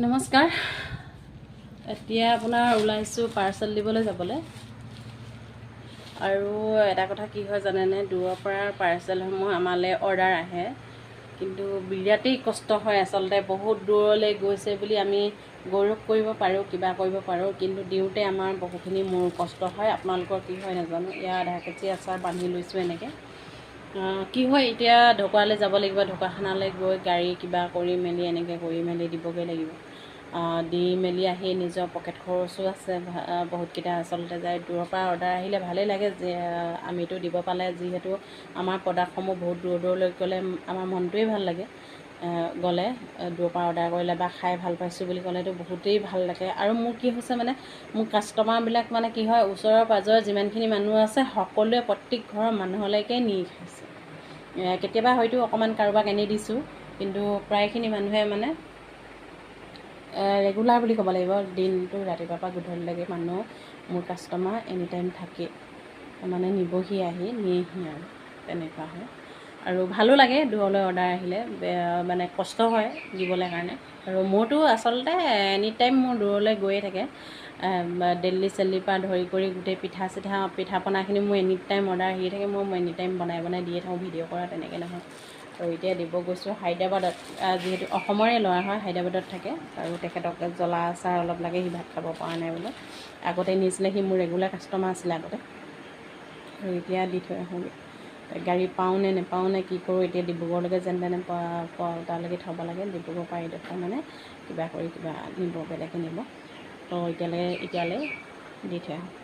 নমস্কাৰ। এতিয়া আপোনাৰ ওলাইছোঁ পাৰ্চেল দিবলৈ যাবলৈ। আৰু এটা কথা কি হয় জানেনে, দূৰৰ পৰা পাৰ্চেলসমূহ আমালৈ অৰ্ডাৰ আহে, কিন্তু বিৰাটেই কষ্ট হয় আচলতে। বহুত দূৰলৈ গৈছে বুলি আমি গৌৰৱ কৰিব পাৰোঁ, কিবা কৰিব পাৰোঁ, কিন্তু দিওঁতে আমাৰ বহুখিনি মোৰ কষ্ট হয়। আপোনালোকৰ কি হয় নাজানো। এয়া আধা কেজি আচাৰ বান্ধি লৈছোঁ এনেকৈ। কি হয়, এতিয়া ঢকুৱালৈ যাব লাগিব, ঢকুৱাখানালৈ গৈ গাড়ী কিবা কৰি মেলি এনেকৈ কৰি মেলি দিবগৈ লাগিব। দি মেলি আহি নিজৰ পকেট খৰচো আছে, বহুতকেইটা আচলতে যায়। দূৰৰ পৰা অৰ্ডাৰ আহিলে ভালেই লাগে, যে আমিতো দিব পালে, যিহেতু আমাৰ প্ৰডাক্টসমূহ বহুত দূৰ দূৰলৈ গ'লে আমাৰ মনটোৱেই ভাল লাগে। গ'লে দূৰৰ পৰা অৰ্ডাৰ কৰিলে বা খাই ভাল পাইছোঁ বুলি ক'লেতো বহুতেই ভাল লাগে। আৰু মোৰ কি হৈছে মানে, মোৰ কাষ্টমাৰবিলাক মানে কি হয়, ওচৰৰ পাজৰৰ যিমানখিনি মানুহ আছে সকলোৱে প্ৰত্যেক ঘৰৰ মানুহলৈকে নি খাইছে। কেতিয়াবা হয়তো অকণমান কাৰোবাক আনি দিছোঁ, কিন্তু প্ৰায়খিনি মানুহে মানে ৰেগুলাৰ বুলি ক'ব লাগিব, দিনটো ৰাতিপুৱাৰ পৰা গধূলিলৈকে মানুহ মোৰ কাষ্টমাৰ এনি টাইম থাকেই, মানে নিবহি আহি নিয়েহি আৰু তেনেকুৱা হয়। আৰু ভালো লাগে দূৰলৈ অৰ্ডাৰ আহিলে, মানে কষ্ট হয় দিবলৈ কাৰণে। আৰু মোৰতো আচলতে এনি টাইম মোৰ দূৰলৈ গৈয়ে থাকে। দিল্লী চিল্লীৰ পৰা ধৰি কৰি গোটেই পিঠা পনাখিনি মোৰ এনি টাইম অৰ্ডাৰ আহিয়ে থাকে। মই এনি টাইম বনাই দিয়ে থাকোঁ, ভিডিঅ' কৰা তেনেকৈ নহয়। আৰু এতিয়া দিব গৈছোঁ হায়দৰাবাদত, যিহেতু অসমৰে ল'ৰা হয়, হায়দৰাবাদত থাকে। আৰু তেখেতক জ্বলা আচাৰ অলপ লাগে, সি ভাত খাব পৰা নাই বোলে। আগতে নিছিলে, সি মোৰ ৰেগুলাৰ কাষ্টমাৰ আছিলে আগতে। আৰু এতিয়া দি থৈ আহোঁগৈ। গাড়ী পাওঁ নে নেপাওঁ নে কি কৰোঁ, এতিয়া ডিব্ৰুগড়লৈকে যেন তেনে তালৈকে থ'ব লাগে। ডিব্ৰুগড়ৰ পৰা এইডোখৰ মানে কিবা কৰি কিবা নিব, বেলেগে নিব। তো এতিয়ালৈ দি থৈ আহোঁ।